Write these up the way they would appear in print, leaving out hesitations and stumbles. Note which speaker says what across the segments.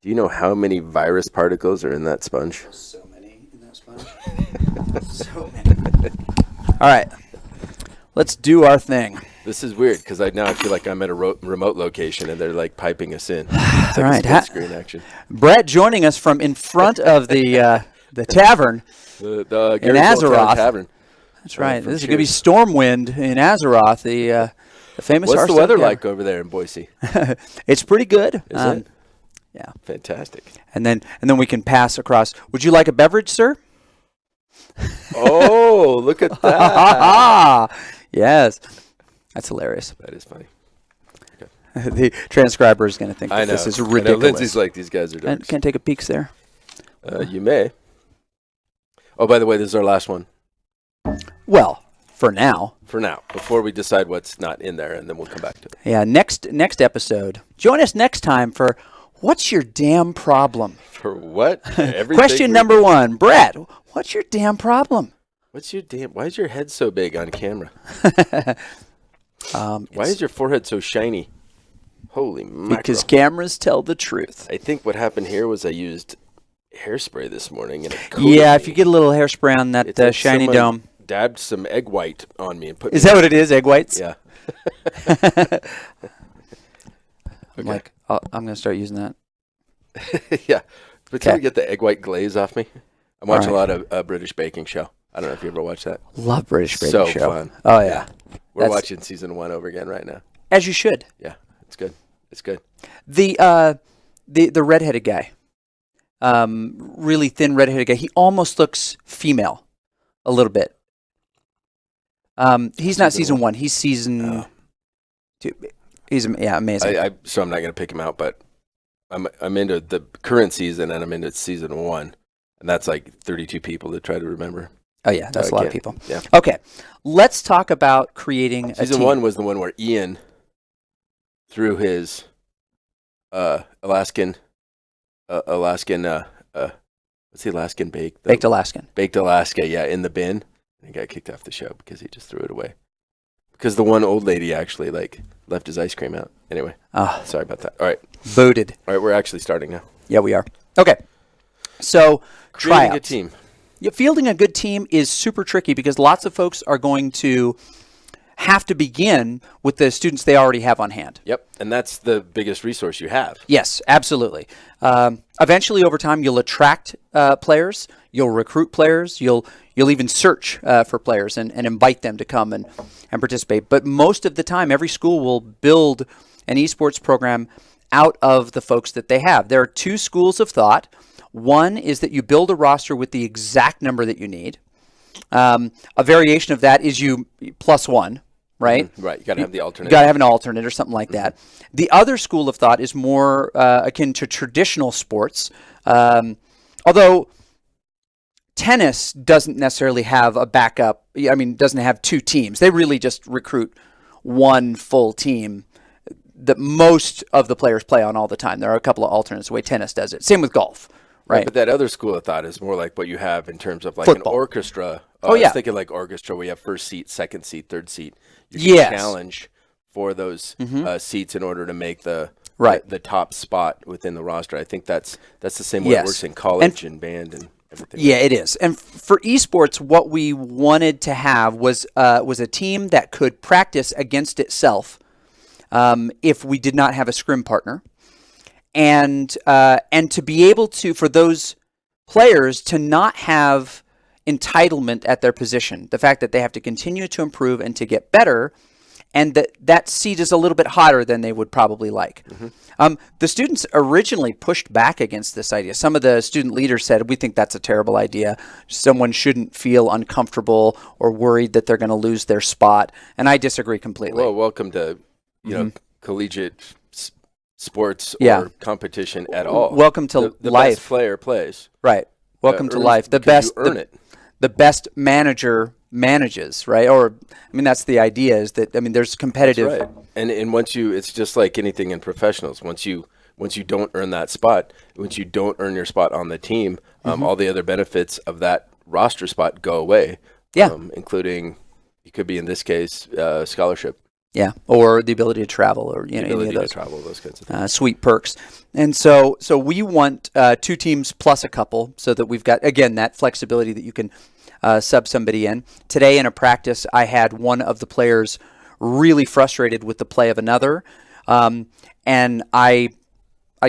Speaker 1: Do you know how many virus particles are in that sponge?
Speaker 2: So many in that sponge. So many. All right. Let's do our thing.
Speaker 1: This is weird because I feel like I'm at a remote location and they're like piping us in. It's like
Speaker 2: All right.
Speaker 1: split screen action.
Speaker 2: Brett joining us from in front of the tavern
Speaker 1: The
Speaker 2: in
Speaker 1: Gary's Old Town
Speaker 2: Azeroth.
Speaker 1: Tavern.
Speaker 2: That's right.
Speaker 1: from
Speaker 2: This is going to be
Speaker 1: Cheers.
Speaker 2: Stormwind in Azeroth, the famous
Speaker 1: What's the
Speaker 2: Hearthstone
Speaker 1: weather
Speaker 2: tavern.
Speaker 1: like over there in Boise?
Speaker 2: It's pretty good.
Speaker 1: Is it?
Speaker 2: Yeah.
Speaker 1: Fantastic.
Speaker 2: And then we can pass across. Would you like a beverage, sir?
Speaker 1: Oh, look at that.
Speaker 2: Yes. That's hilarious.
Speaker 1: That is funny.
Speaker 2: The transcriber is going to think
Speaker 1: I
Speaker 2: that
Speaker 1: know.
Speaker 2: this is
Speaker 1: I know.
Speaker 2: ridiculous.
Speaker 1: Lindsay's like, these guys are
Speaker 2: And
Speaker 1: dorks.
Speaker 2: can I take a peek there?
Speaker 1: You may. Oh, by the way, this is our last one
Speaker 2: Well, for now.
Speaker 1: for now, before we decide what's not in there, and then we'll come back to it.
Speaker 2: Yeah, next episode. Join us next time for What's Your Damn Problem?
Speaker 1: For what? Everything
Speaker 2: Question number 1. Brett, what's your damn problem?
Speaker 1: What's your damn? Why is your head so big on camera? Why is your forehead so shiny? Holy mackerel.
Speaker 2: Because cameras tell the truth.
Speaker 1: I think what happened here was I used hairspray this morning, and it coated
Speaker 2: Yeah, if
Speaker 1: me.
Speaker 2: you get a little hairspray on
Speaker 1: It's
Speaker 2: that
Speaker 1: like
Speaker 2: shiny
Speaker 1: someone
Speaker 2: dome.
Speaker 1: dabbed some egg white on me and put.
Speaker 2: Is
Speaker 1: me
Speaker 2: that what it is, egg whites?
Speaker 1: Yeah.
Speaker 2: I'm like, oh, I'm going to start using that.
Speaker 1: Yeah. But can
Speaker 2: Okay.
Speaker 1: we get the egg white glaze off me? I'm watching
Speaker 2: All right.
Speaker 1: a lot of British baking show. I don't know if you ever watched that.
Speaker 2: Love British Baking
Speaker 1: So
Speaker 2: Show.
Speaker 1: fun.
Speaker 2: Oh, yeah.
Speaker 1: We're
Speaker 2: That's-
Speaker 1: watching season 1 over again right now.
Speaker 2: As you should.
Speaker 1: Yeah, it's good. It's good.
Speaker 2: The redheaded guy, really thin redheaded guy. He almost looks female, a little bit. He's not season 1. He's season 2. He's amazing.
Speaker 1: So I'm not going to pick him out, but I'm into the current season and I'm into season 1, and that's like 32 people to try to remember.
Speaker 2: Oh yeah, that's a lot of people.
Speaker 1: Yeah.
Speaker 2: Okay, let's talk about creating a
Speaker 1: Season
Speaker 2: team.
Speaker 1: 1 was the one where Ian threw his Alaskan what's the Alaskan bake?
Speaker 2: Baked Alaskan.
Speaker 1: Baked Alaska, yeah, in the bin. And he got kicked off the show because he just threw it away. Because the one old lady actually left his ice cream out. Anyway, sorry about that. All right.
Speaker 2: Booted.
Speaker 1: All right, we're actually starting now.
Speaker 2: Yeah, we are. Okay, so
Speaker 1: Creating a
Speaker 2: tryouts.
Speaker 1: team.
Speaker 2: Yeah, fielding a good team is super tricky because lots of folks are going to have to begin with the students they already have on hand.
Speaker 1: Yep, and that's the biggest resource you have.
Speaker 2: Yes, absolutely. Eventually, over time, you'll attract players, you'll recruit players, you'll even search for players and invite them to come and participate. But most of the time, every school will build an esports program out of the folks that they have. There are 2 schools of thought. One is that you build a roster with the exact number that you need. A variation of that is you +1, right?
Speaker 1: Right, you got to have the alternate.
Speaker 2: You got to have an alternate or something like that. The other school of thought is more akin to traditional sports, although tennis doesn't necessarily have a backup. I mean, doesn't have 2 teams. They really just recruit one full team that most of the players play on all the time. There are a couple of alternates the way tennis does it. Same with golf. Right.
Speaker 1: But that other school of thought is more like what you have in terms of like
Speaker 2: Football.
Speaker 1: an orchestra.
Speaker 2: Oh, yeah.
Speaker 1: I was thinking like orchestra where you have first seat, second seat, third seat. You can
Speaker 2: Yes.
Speaker 1: challenge for those seats in order to make the top spot within the roster. I think that's the same way it
Speaker 2: Yes.
Speaker 1: works in college and band and everything.
Speaker 2: Yeah, it is. And for esports, what we wanted to have was a team that could practice against itself if we did not have a scrim partner. And to be able to, for those players to not have entitlement at their position, the fact that they have to continue to improve and to get better, and that seat is a little bit hotter than they would probably like. The students originally pushed back against this idea. Some of the student leaders said, we think that's a terrible idea. Someone shouldn't feel uncomfortable or worried that they're going to lose their spot. And I disagree completely.
Speaker 1: Well, welcome to collegiate sports
Speaker 2: Yeah.
Speaker 1: or competition at all.
Speaker 2: Welcome to
Speaker 1: the
Speaker 2: life.
Speaker 1: best player plays.
Speaker 2: Right. Welcome to
Speaker 1: earns
Speaker 2: life. The
Speaker 1: because you
Speaker 2: best
Speaker 1: earn it.
Speaker 2: The best manager manages, right? Or I mean that's the idea is that there's competitive.
Speaker 1: That's right. And once it's just like anything in professionals. Once you don't earn that spot, once you don't earn your spot on the team, all the other benefits of that roster spot go away.
Speaker 2: Yeah.
Speaker 1: Including, it could be in this case, scholarship.
Speaker 2: Yeah, or the ability to travel, or
Speaker 1: The
Speaker 2: any of
Speaker 1: ability to
Speaker 2: those
Speaker 1: travel, those kinds of things.
Speaker 2: sweet perks. And so we want 2 teams plus a couple, so that we've got, again, that flexibility that you can sub somebody in. Today in a practice, I had one of the players really frustrated with the play of another, and I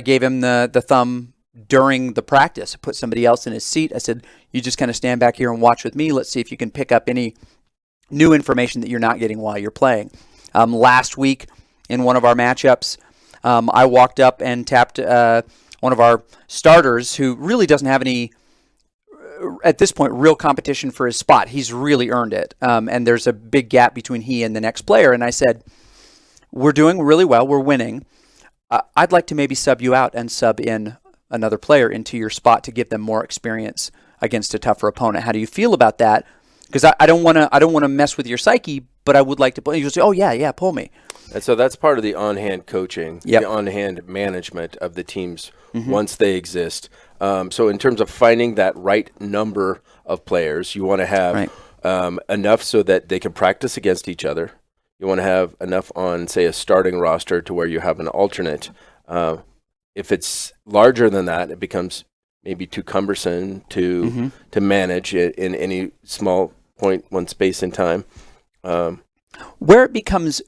Speaker 2: gave him the thumb during the practice. I put somebody else in his seat. I said, you just kind of stand back here and watch with me. Let's see if you can pick up any new information that you're not getting while you're playing. Last week in one of our matchups, I walked up and tapped one of our starters who really doesn't have any, at this point, real competition for his spot. He's really earned it. And there's a big gap between he and the next player. And I said, we're doing really well. We're winning. I'd like to maybe sub you out and sub in another player into your spot to give them more experience against a tougher opponent. How do you feel about that? Because I don't want to mess with your psyche, but I would like to play. You say, oh yeah, pull me.
Speaker 1: And so that's part of the on-hand coaching, the on-hand management of the teams once they exist. So in terms of finding that right number of players, you want to have enough so that they can practice against each other. You want to have enough on, say, a starting roster to where you have an alternate. If it's larger than that, it becomes maybe too cumbersome to manage it in any small point, one space in time.
Speaker 2: Where it becomes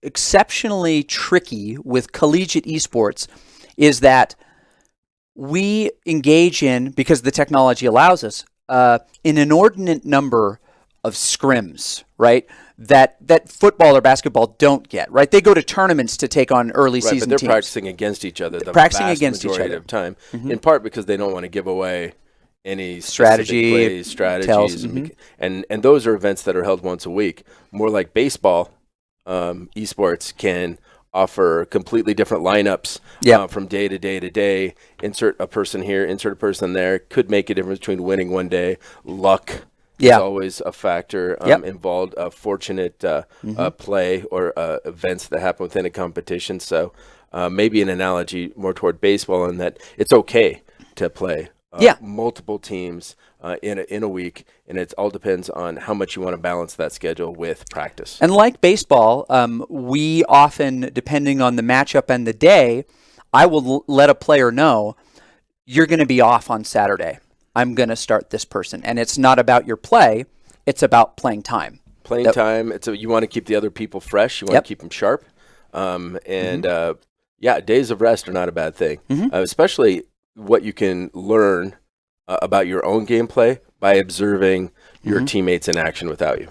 Speaker 2: exceptionally tricky with collegiate esports is that we engage in, because the technology allows us, an inordinate number of scrims, right? That football or basketball don't get, right? They go to tournaments to take on early season
Speaker 1: but they're
Speaker 2: teams.
Speaker 1: Practicing against each other the
Speaker 2: practicing
Speaker 1: vast
Speaker 2: against
Speaker 1: majority
Speaker 2: each other
Speaker 1: of time, in part because they don't want to give away any
Speaker 2: strategy,
Speaker 1: plays, strategies, and those are events that are held once a week. More like baseball, esports can offer completely different lineups from day to day to day. Insert a person here, insert a person there. Could make a difference between winning one day. Luck is always a factor involved. A fortunate play or events that happen within a competition. So maybe an analogy more toward baseball in that it's okay to play multiple teams in a week, and it all depends on how much you want to balance that schedule with practice.
Speaker 2: And like baseball, we often, depending on the matchup and the day, I will let a player know, you're going to be off on Saturday. I'm going to start this person. And it's not about your play, it's about playing time.
Speaker 1: Playing time, you want to keep the other people fresh, you want to keep them sharp. Days of rest are not a bad thing, especially what you can learn about your own gameplay by observing your teammates in action without you.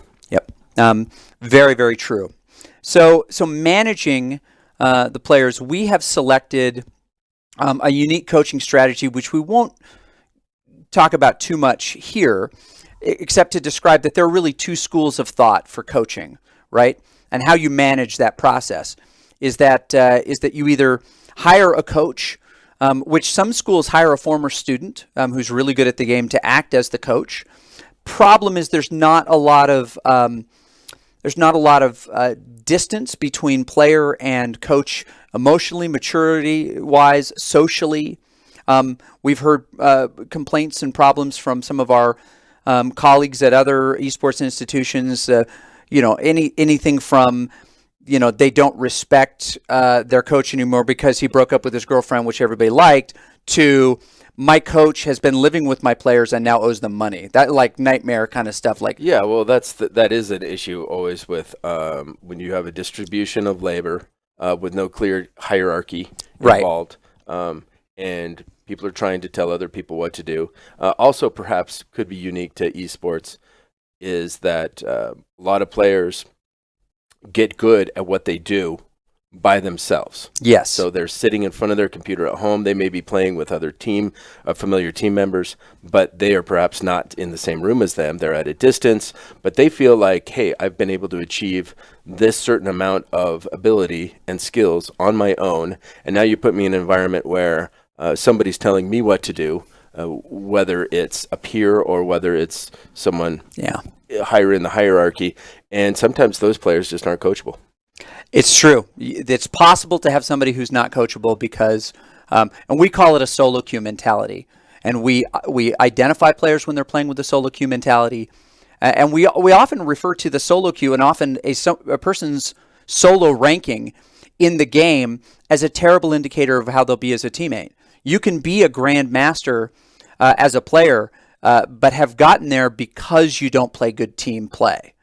Speaker 2: Very, very true. So managing the players, we have selected a unique coaching strategy, which we won't talk about too much here, except to describe that there are really 2 schools of thought for coaching, right? And how you manage that process is that you either hire a coach, which some schools hire a former student who's really good at the game to act as the coach. Problem is there's not a lot of distance between player and coach emotionally, maturity-wise, socially. We've heard complaints and problems from some of our colleagues at other esports institutions. Anything from they don't respect their coach anymore because he broke up with his girlfriend, which everybody liked, to my coach has been living with my players and now owes them money. That like nightmare kind of stuff. Like
Speaker 1: that is an issue always with when you have a distribution of labor with no clear hierarchy involved, and people are trying to tell other people what to do. Also, perhaps could be unique to esports is that a lot of players get good at what they do by themselves.
Speaker 2: Yes.
Speaker 1: So they're sitting in front of their computer at home. They may be playing with other familiar team members, but they are perhaps not in the same room as them. They're at a distance, but they feel like, hey, I've been able to achieve this certain amount of ability and skills on my own. And now you put me in an environment where somebody's telling me what to do, whether it's a peer or whether it's someone higher in the hierarchy. And sometimes those players just aren't coachable.
Speaker 2: It's true. It's possible to have somebody who's not coachable because, and we call it a solo queue mentality. And we identify players when they're playing with the solo queue mentality. And we often refer to the solo queue, and often a person's solo ranking in the game as a terrible indicator of how they'll be as a teammate. You can be a grandmaster as a player, but have gotten there because you don't play good team play.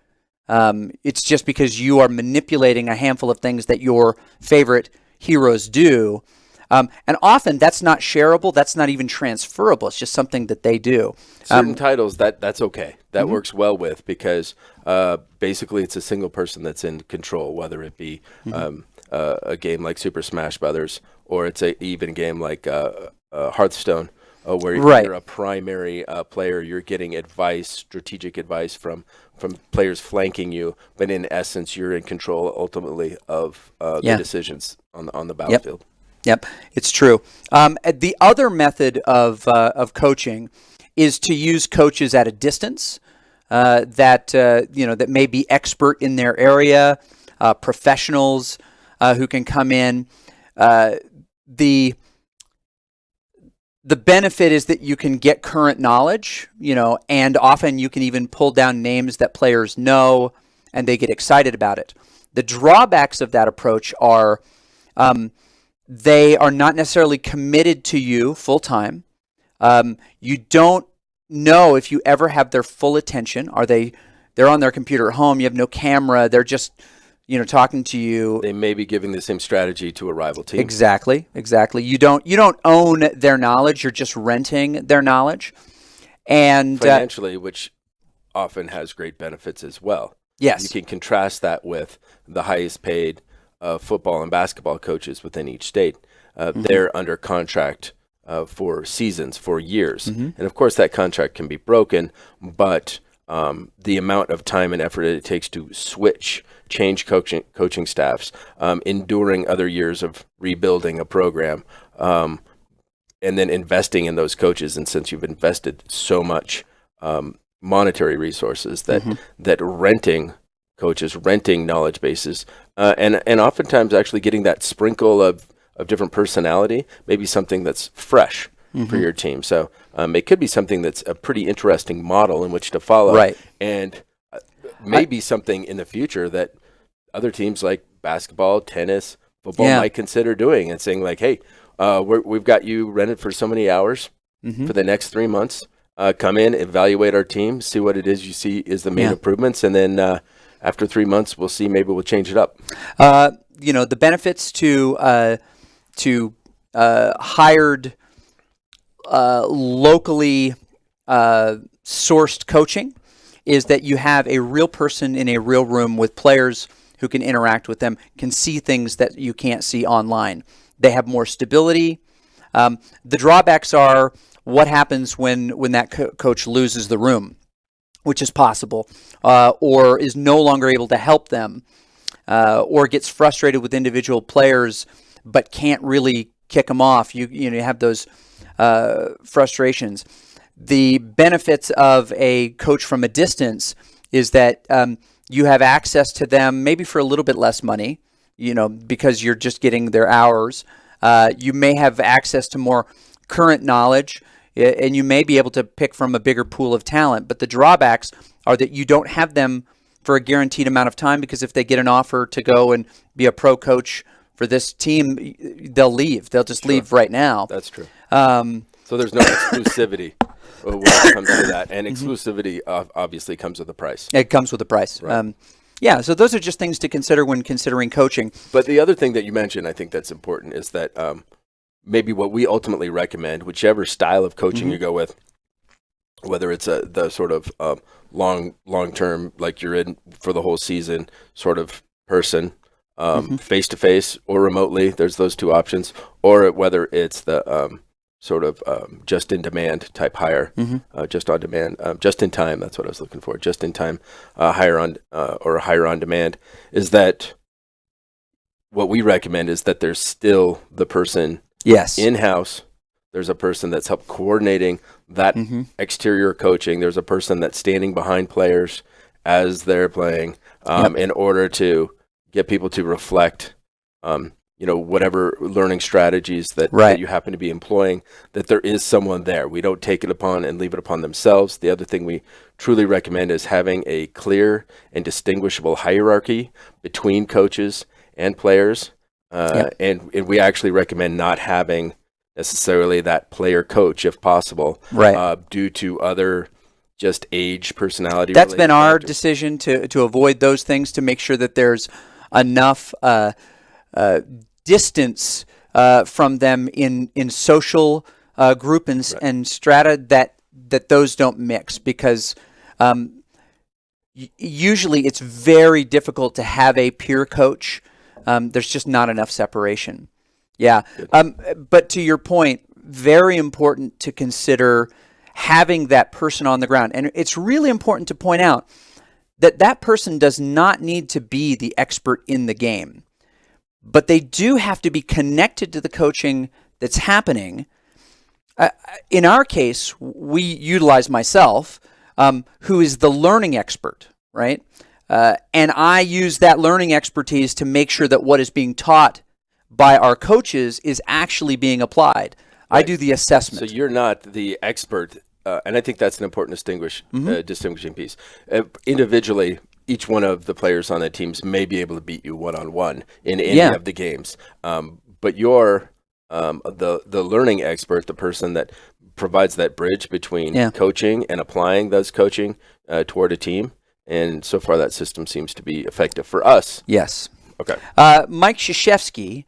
Speaker 2: It's just because you are manipulating a handful of things that your favorite heroes do. And often that's not shareable. That's not even transferable. It's just something that they do.
Speaker 1: Certain titles, that's okay. That works well with, because basically it's a single person that's in control, whether it be a game like Super Smash Brothers, or it's even a game like Hearthstone, where you're a primary player. You're getting advice, strategic advice from players flanking you, but in essence, you're in control ultimately of the decisions on the battlefield.
Speaker 2: Yep, it's true. The other method of coaching is to use coaches at a distance that may be expert in their area, professionals who can come in. The benefit is that you can get current knowledge, and often you can even pull down names that players know, and they get excited about it. The drawbacks of that approach are they are not necessarily committed to you full time. You don't know if you ever have their full attention. They're on their computer at home. You have no camera. They're just talking to you.
Speaker 1: They may be giving the same strategy to a rival team.
Speaker 2: Exactly. You don't own their knowledge. You're just renting their knowledge, and
Speaker 1: financially, which often has great benefits as well.
Speaker 2: Yes,
Speaker 1: you can contrast that with the highest paid football and basketball coaches within each state. They're under contract for seasons, for years, and of course that contract can be broken, but the amount of time and effort it takes to change coaching staffs, enduring other years of rebuilding a program, and then investing in those coaches. And since you've invested so much monetary resources, that renting coaches, renting knowledge bases, and oftentimes actually getting that sprinkle of different personality, maybe something that's fresh for your team. So it could be something that's a pretty interesting model in which to follow,
Speaker 2: right?
Speaker 1: And maybe something in the future that other teams like basketball, tennis, football might consider doing, and saying like, hey, we've got you rented for so many hours for the next 3 months. Come in, evaluate our team, see what it is you see is the main improvements, and then after 3 months, we'll see, maybe we'll change it up.
Speaker 2: The benefits to hired locally sourced coaching is that you have a real person in a real room with players who can interact with them, can see things that you can't see online. They have more stability. The drawbacks are what happens when that coach loses the room, which is possible, or is no longer able to help them, or gets frustrated with individual players but can't really kick them off. You have those frustrations. The benefits of a coach from a distance is that you have access to them maybe for a little bit less money, because you're just getting their hours. You may have access to more current knowledge, and you may be able to pick from a bigger pool of talent. But the drawbacks are that you don't have them for a guaranteed amount of time, because if they get an offer to go and be a pro coach for this team, they'll leave. They'll just leave right now.
Speaker 1: That's true. So there's no exclusivity when it comes to that. And exclusivity obviously comes with a price.
Speaker 2: It comes with a price. Right. So those are just things to consider when considering coaching.
Speaker 1: But the other thing that you mentioned, I think that's important, is that maybe what we ultimately recommend, whichever style of coaching you go with, whether it's the sort of long-term, like you're in for the whole season sort of person, face-to-face or remotely, there's those two options, or whether it's the sort of just-in-demand type hire, just on demand, just in time, that's what I was looking for, just in time hire on or hire on demand, is that what we recommend is that there's still the person in-house. There's a person that's helped coordinating that exterior coaching. There's a person that's standing behind players as they're playing in order to get people to reflect, whatever learning strategies that you happen to be employing, that there is someone there. We don't take it upon and leave it upon themselves. The other thing we truly recommend is having a clear and distinguishable hierarchy between coaches and players. And we actually recommend not having necessarily that player coach if possible, due to other just age, personality.
Speaker 2: That's been our decision to avoid those things, to make sure that there's enough distance from them in social group and strata that those don't mix, because usually it's very difficult to have a peer coach. There's just not enough separation. Yeah. But to your point, very important to consider having that person on the ground. And it's really important to point out that that person does not need to be the expert in the game, but they do have to be connected to the coaching that's happening. In our case, we utilize myself, who is the learning expert, right? And I use that learning expertise to make sure that what is being taught by our coaches is actually being applied. Right. I do the assessment.
Speaker 1: So you're not the expert, and I think that's an important distinguishing piece. Individually, each one of the players on the teams may be able to beat you one-on-one in any of the games. But you're the learning expert, the person that provides that bridge between coaching and applying those coaching toward a team. And so far, that system seems to be effective for us.
Speaker 2: Yes.
Speaker 1: Okay.
Speaker 2: Mike Krzyzewski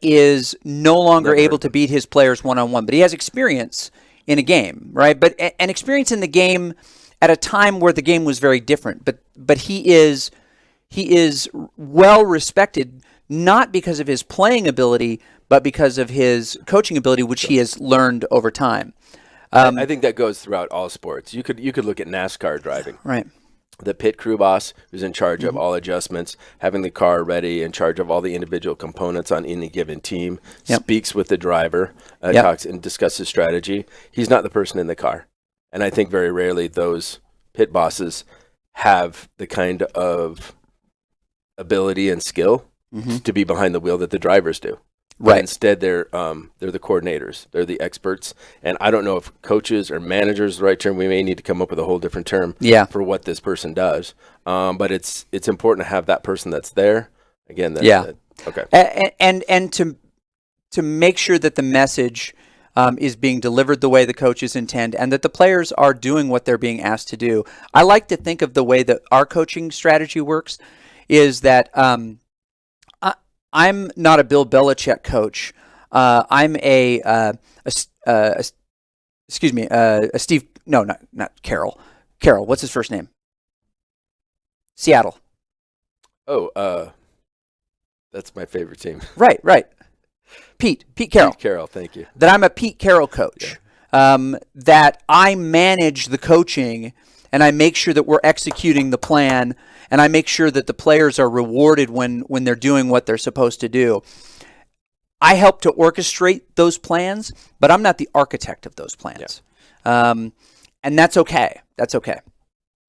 Speaker 2: is no longer able to beat his players one-on-one, but he has experience in a game, right? But an experience in the game at a time where the game was very different. But he is well respected, not because of his playing ability, but because of his coaching ability, which he has learned over time.
Speaker 1: I think that goes throughout all sports. You could look at NASCAR driving.
Speaker 2: Right.
Speaker 1: The pit crew boss, who's in charge of all adjustments, having the car ready, in charge of all the individual components on any given team, speaks with the driver, talks and discusses strategy. He's not the person in the car. And I think very rarely those pit bosses have the kind of ability and skill to be behind the wheel that the drivers do. Right. But instead, they're the coordinators. They're the experts. And I don't know if coaches or managers is the right term. We may need to come up with a whole different term for what this person does. But it's important to have that person that's there. Again, okay.
Speaker 2: And to make sure that the message is being delivered the way the coaches intend, and that the players are doing what they're being asked to do. I like to think of the way that our coaching strategy works is that I'm not a Bill Belichick coach. I'm a Steve. No, not Carroll. Carroll. What's his first name? Seattle.
Speaker 1: Oh, that's my favorite team.
Speaker 2: Right. Pete Carroll.
Speaker 1: Pete Carroll. Thank you.
Speaker 2: That I'm a Pete Carroll coach. Yeah. That I manage the coaching, and I make sure that we're executing the plan, and I make sure that the players are rewarded when they're doing what they're supposed to do. I help to orchestrate those plans, but I'm not the architect of those plans. Yeah. And that's okay. That's okay.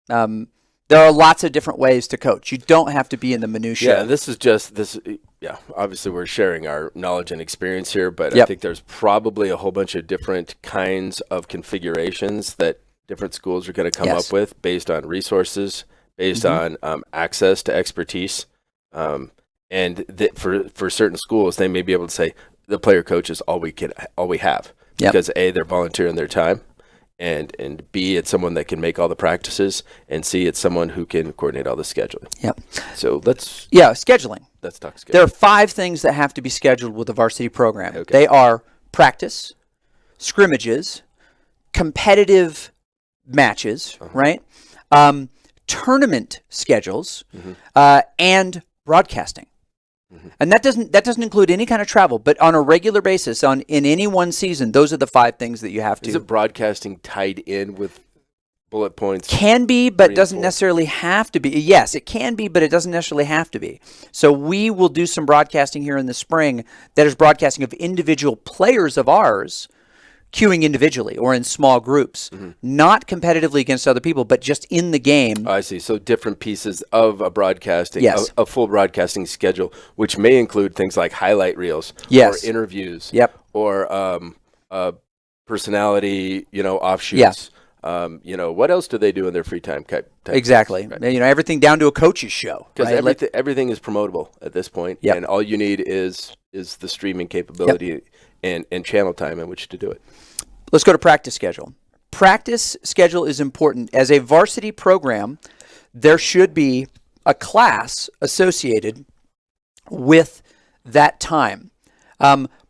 Speaker 2: There are lots of different ways to coach. You don't have to be in the minutiae.
Speaker 1: Yeah, this is just this. Yeah, obviously we're sharing our knowledge and experience here, but I think there's probably a whole bunch of different kinds of configurations that different schools are going to come up with based on resources, based on access to expertise, and for certain schools, they may be able to say the player coach is all we have, because A, they're volunteering their time, and B, it's someone that can make all the practices, and C, it's someone who can coordinate all the scheduling.
Speaker 2: Yep.
Speaker 1: So let's
Speaker 2: scheduling.
Speaker 1: Let's talk scheduling.
Speaker 2: There are 5 things that have to be scheduled with a varsity program. Okay. They are practice, scrimmages, competitive matches, right? Tournament schedules, and broadcasting. And that doesn't include any kind of travel, but on a regular basis, in any one season, those are the 5 things that you have to.
Speaker 1: Is it broadcasting tied in with bullet points?
Speaker 2: Can be, but doesn't necessarily have to be. Yes, it can be, but it doesn't necessarily have to be. So we will do some broadcasting here in the spring that is broadcasting of individual players of ours queuing individually or in small groups, not competitively against other people, but just in the game.
Speaker 1: I see. So different pieces of a broadcasting,
Speaker 2: Yes.
Speaker 1: a full broadcasting schedule, which may include things like highlight reels,
Speaker 2: Yes.
Speaker 1: or interviews,
Speaker 2: Yep.
Speaker 1: or personality, offshoots.
Speaker 2: Yeah.
Speaker 1: What else do they do in their free time? Type
Speaker 2: Exactly.
Speaker 1: Right.
Speaker 2: Everything down to a coach's show.
Speaker 1: Because
Speaker 2: Right?
Speaker 1: everything is promotable at this point,
Speaker 2: Yep.
Speaker 1: and all you need is the streaming capability and channel time in which to do it.
Speaker 2: Let's go to practice schedule. Practice schedule is important. As a varsity program, there should be a class associated with that time,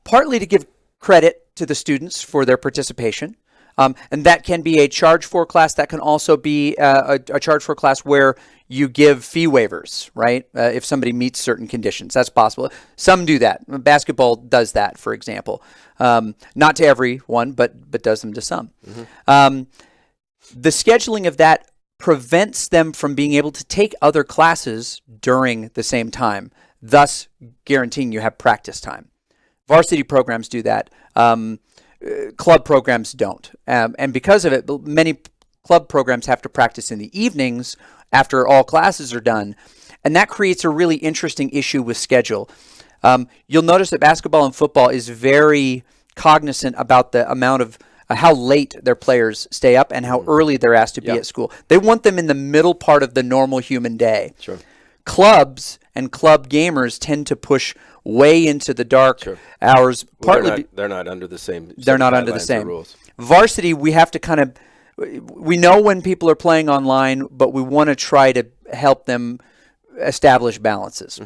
Speaker 2: partly to give credit to the students for their participation. And that can be a charge for class. That can also be a charge for class where you give fee waivers, right? If somebody meets certain conditions, that's possible. Some do that. Basketball does that, for example. Not to everyone, but does them to some. The scheduling of that prevents them from being able to take other classes during the same time, thus guaranteeing you have practice time. Varsity programs do that. Club programs don't. And because of it, many club programs have to practice in the evenings after all classes are done. And that creates a really interesting issue with schedule. You'll notice that basketball and football is very cognizant about the amount of how late their players stay up and how early they're asked to be at school. They want them in the middle part of the normal human day.
Speaker 1: Sure.
Speaker 2: Clubs and club gamers tend to push way into the dark hours.
Speaker 1: Partly they're not under the same.
Speaker 2: They're not under the same
Speaker 1: rules.
Speaker 2: Varsity, we have to we know when people are playing online, but we want to try to help them establish balances.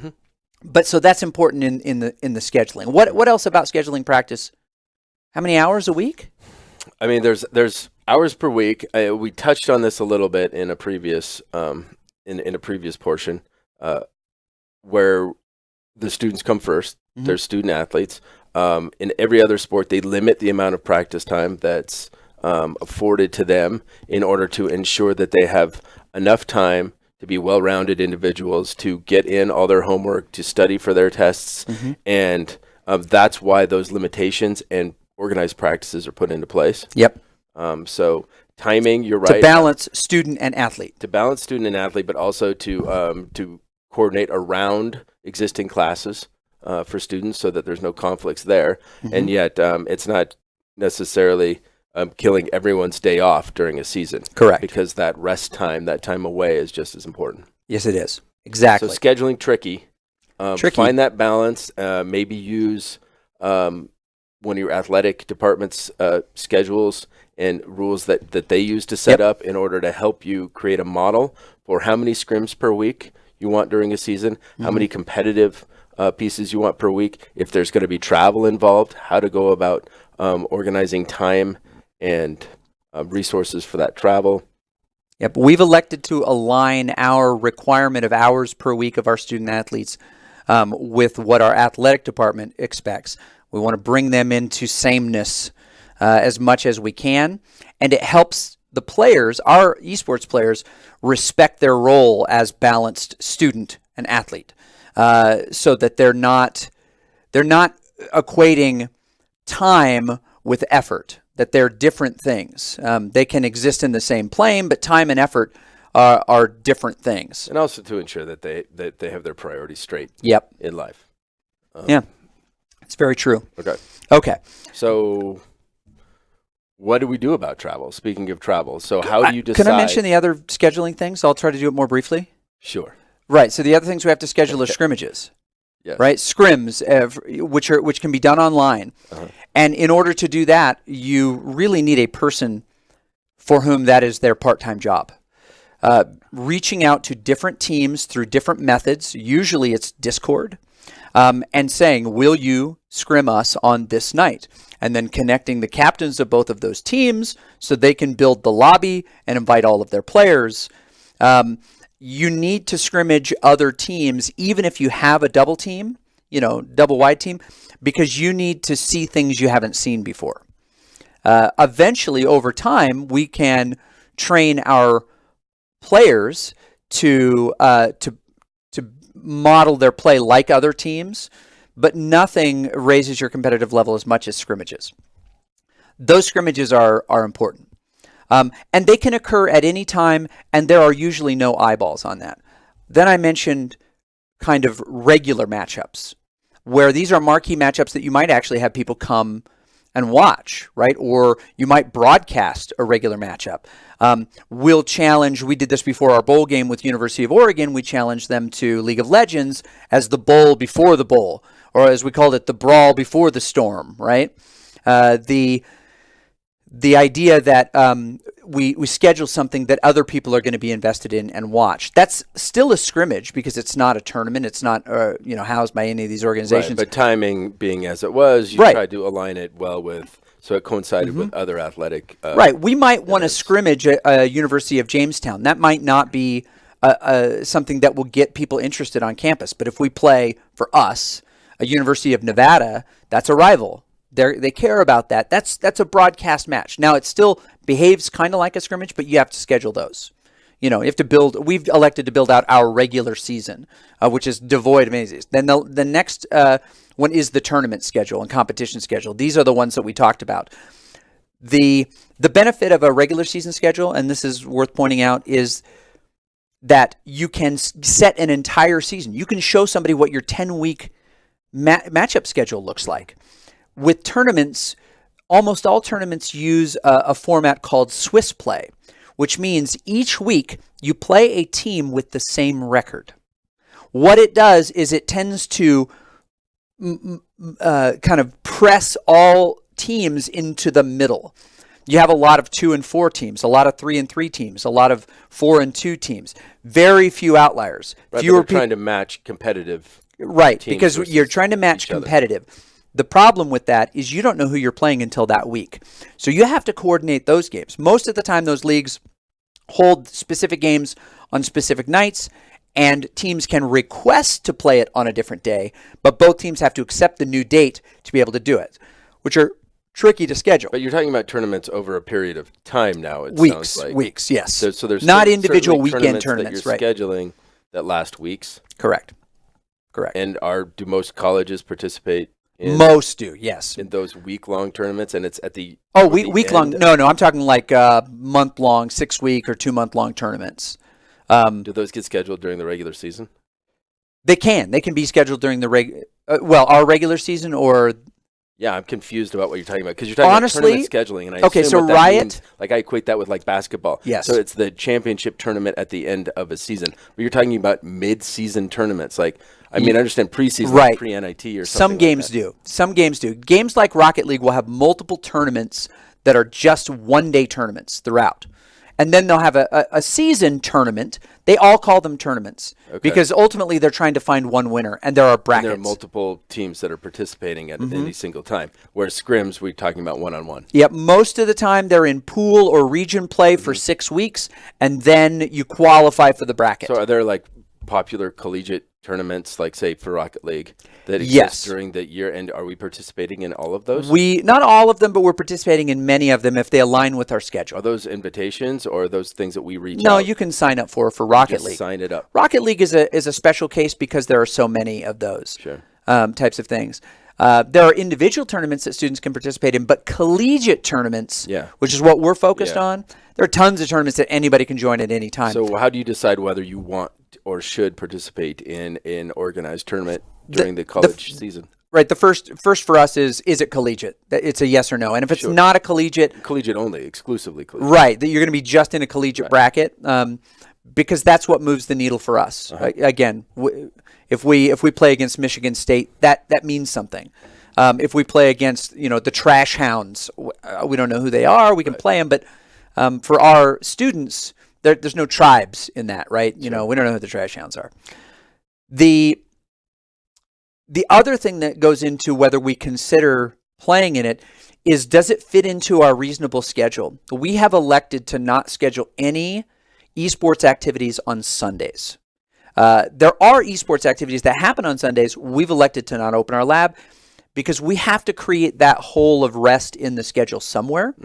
Speaker 2: But so that's important in the scheduling. What else about scheduling practice? How many hours a week?
Speaker 1: I mean, there's hours per week. We touched on this a little bit in a previous in a previous portion, where the students come first. They're student athletes. In every other sport, they limit the amount of practice time that's afforded to them in order to ensure that they have enough time to be well-rounded individuals, to get in all their homework, to study for their tests. And that's why those limitations and organized practices are put into place.
Speaker 2: Yep.
Speaker 1: So timing, you're right.
Speaker 2: To balance student and athlete.
Speaker 1: To balance student and athlete, but also to coordinate around existing classes for students so that there's no conflicts there. And yet it's not necessarily killing everyone's day off during a season.
Speaker 2: Correct.
Speaker 1: Because that rest time, that time away is just as important.
Speaker 2: Yes, it is. Exactly.
Speaker 1: So scheduling tricky. Find that balance. Maybe use one of your athletic department's schedules and rules that they use to set up in order to help you create a model for how many scrims per week you want during a season, how many competitive pieces you want per week, if there's going to be travel involved, how to go about organizing time and resources for that travel.
Speaker 2: Yep. We've elected to align our requirement of hours per week of our student athletes with what our athletic department expects. We want to bring them into sameness as much as we can, and it helps the players, our esports players, respect their role as balanced student and athlete, so that they're not equating time with effort. That they're different things. They can exist in the same plane, but time and effort are different things.
Speaker 1: And also to ensure that they have their priorities straight.
Speaker 2: Yep.
Speaker 1: In life.
Speaker 2: Yeah, it's very true.
Speaker 1: Okay. So, what do we do about travel? Speaking of travel, so how do you decide?
Speaker 2: Can I mention the other scheduling things? I'll try to do it more briefly.
Speaker 1: Sure.
Speaker 2: Right. So the other things we have to schedule are scrimmages.
Speaker 1: Yes.
Speaker 2: Right, scrims, which can be done online, and in order to do that, you really need a person for whom that is their part-time job. Reaching out to different teams through different methods, usually it's Discord, and saying, "Will you scrim us on this night?" And then connecting the captains of both of those teams so they can build the lobby and invite all of their players. You need to scrimmage other teams, even if you have a double team, double wide team, because you need to see things you haven't seen before. Eventually, over time, we can train our players to model their play like other teams, but nothing raises your competitive level as much as scrimmages. those scrimmages are important. And they can occur at any time, and there are usually no eyeballs on that. Then I mentioned kind of regular matchups, where these are marquee matchups that you might actually have people come and watch, right? Or you might broadcast a regular matchup. We'll challenge, we did this before our bowl game with University of Oregon, we challenged them to League of Legends as the bowl before the bowl, or as we called it, the brawl before the storm, right? The idea that we schedule something that other people are going to be invested in and watch. That's still a scrimmage because it's not a tournament. It's not housed by any of these organizations.
Speaker 1: Right, but timing being as it was, you tried to align it well with, so it coincided with other athletic
Speaker 2: right. We might want to scrimmage a University of Jamestown. That might not be something that will get people interested on campus. But if we play, for us, a University of Nevada, that's a rival. They care about that. That's a broadcast match. Now, it still behaves kind of like a scrimmage, but you have to schedule those. You have to build. We've elected to build out our regular season, which is devoid of any. Then the next one is the tournament schedule and competition schedule. These are the ones that we talked about. The benefit of a regular season schedule, and this is worth pointing out, is that you can set an entire season. You can show somebody what your 10-week matchup schedule looks like. With tournaments, almost all tournaments use a format called Swiss play, which means each week you play a team with the same record. What it does is it tends to kind of press all teams into the middle. You have a lot of 2 and 4 teams, a lot of 3 and 3 teams, a lot of 4 and 2 teams. Very few outliers.
Speaker 1: Right, fewer people trying to match competitive.
Speaker 2: Right, because you're trying to match competitive. The problem with that is you don't know who you're playing until that week. So you have to coordinate those games. Most of the time, those leagues hold specific games on specific nights, and teams can request to play it on a different day, but both teams have to accept the new date to be able to do it, which are tricky to schedule.
Speaker 1: But you're talking about tournaments over a period of time now, it sounds like.
Speaker 2: Weeks, yes.
Speaker 1: So there's
Speaker 2: not individual weekend tournaments,
Speaker 1: that you're scheduling that last weeks?
Speaker 2: Correct.
Speaker 1: And do most colleges participate?
Speaker 2: Most do, yes.
Speaker 1: In those week-long tournaments, and it's at the
Speaker 2: week-long. No, I'm talking like month-long, 6-week or 2-month-long tournaments.
Speaker 1: Do those get scheduled during the regular season?
Speaker 2: They can. They can be scheduled during the our regular season or.
Speaker 1: Yeah, I'm confused about what you're talking about because you're talking about tournament scheduling, and I assume
Speaker 2: so
Speaker 1: what that
Speaker 2: Riot,
Speaker 1: means, like I equate that with like basketball.
Speaker 2: Yes.
Speaker 1: So it's the championship tournament at the end of a season. But you're talking about mid-season tournaments, like. I mean, I understand preseason, like pre-NIT or something.
Speaker 2: Some games do. Some games do. Games like Rocket League will have multiple tournaments that are just one-day tournaments throughout. And then they'll have a season tournament. They all call them tournaments because ultimately they're trying to find one winner, and there are brackets.
Speaker 1: And there are multiple teams that are participating at any single time, whereas scrims, we're talking about one-on-one.
Speaker 2: Yep, most of the time they're in pool or region play for 6 weeks, and then you qualify for the bracket.
Speaker 1: So are there like popular collegiate tournaments, like say for Rocket League, that exist during the year, and are we participating in all of those?
Speaker 2: Not all of them, but we're participating in many of them if they align with our schedule.
Speaker 1: Are those invitations or are those things that we reach out?
Speaker 2: No, you can sign up for Rocket League.
Speaker 1: Sign it up.
Speaker 2: Rocket League is a special case because there are so many of those types of things. There are individual tournaments that students can participate in, but collegiate tournaments, which is what we're focused on, there are tons of tournaments that anybody can join at any time.
Speaker 1: So how do you decide whether you want or should participate in an organized tournament during the college season?
Speaker 2: Right. The first for us is it collegiate? It's a yes or no. And if it's not a collegiate
Speaker 1: only, exclusively collegiate.
Speaker 2: Right. That you're going to be just in a collegiate bracket, because that's what moves the needle for us. Again, if we play against Michigan State, that means something. If we play against the Trash Hounds, we don't know who they are. We can play them, but for our students, there's no tribes in that, right? We don't know who the Trash Hounds are. The other thing that goes into whether we consider playing in it is, does it fit into our reasonable schedule? We have elected to not schedule any esports activities on Sundays. There are esports activities that happen on Sundays. We've elected to not open our lab because we have to create that hole of rest in the schedule somewhere.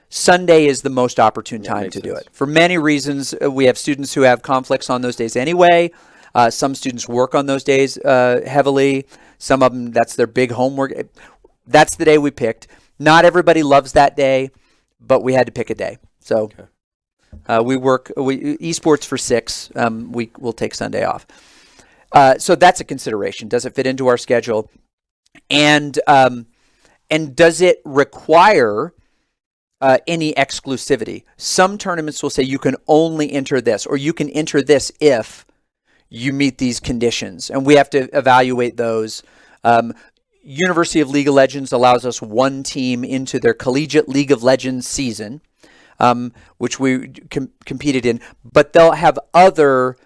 Speaker 2: Sunday is the most opportune time to do it. For many reasons, we have students who have conflicts on those days anyway. Some students work on those days heavily. Some of them, that's their big homework. That's the day we picked. Not everybody loves that day, but we had to pick a day. So we eSports for 6. We'll take Sunday off. So that's a consideration. Does it fit into our schedule? And does it require any exclusivity? Some tournaments will say you can only enter this, or you can enter this if you meet these conditions, and we have to evaluate those. University of League of Legends allows us one team into their collegiate League of Legends season, which we competed in, but they'll have other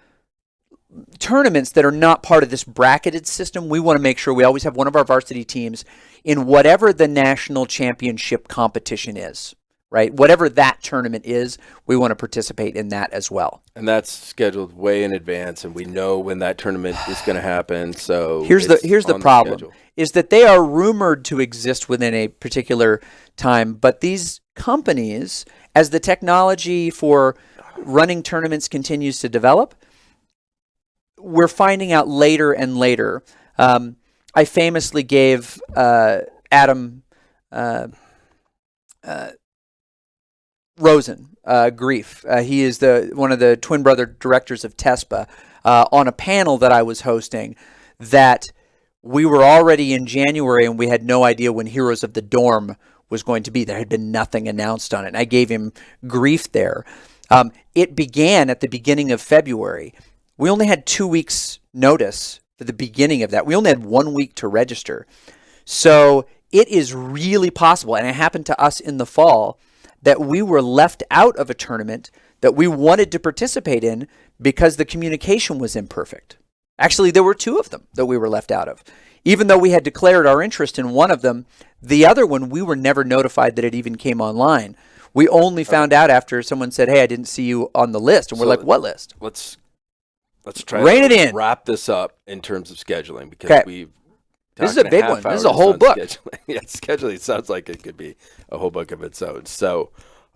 Speaker 2: tournaments that are not part of this bracketed system. We want to make sure we always have one of our varsity teams in whatever the national championship competition is, right? Whatever that tournament is, we want to participate in that as well.
Speaker 1: And that's scheduled way in advance, and we know when that tournament is going to happen. So
Speaker 2: here's the problem, is that they are rumored to exist within a particular time, but these companies, as the technology for running tournaments continues to develop, we're finding out later and later. I famously gave Adam Rosen grief. He is one of the twin brother directors of TESPA on a panel that I was hosting, that we were already in January and we had no idea when Heroes of the Dorm was going to be. There had been nothing announced on it. And I gave him grief there. It began at the beginning of February. We only had 2 weeks notice for the beginning of that. We only had 1 week to register. So it is really possible, and it happened to us in the fall, that we were left out of a tournament that we wanted to participate in because the communication was imperfect. Actually, there were 2 of them that we were left out of. Even though we had declared our interest in one of them, the other one, we were never notified that it even came online. We only found out after someone said, "Hey, I didn't see you on the list." And we're like, "What list?"
Speaker 1: Let's try
Speaker 2: Rein it in.
Speaker 1: Wrap this up in terms of scheduling, because we've
Speaker 2: this is a big one. This is a whole book.
Speaker 1: Scheduling. Yeah, scheduling sounds like it could be a whole book of its own. So,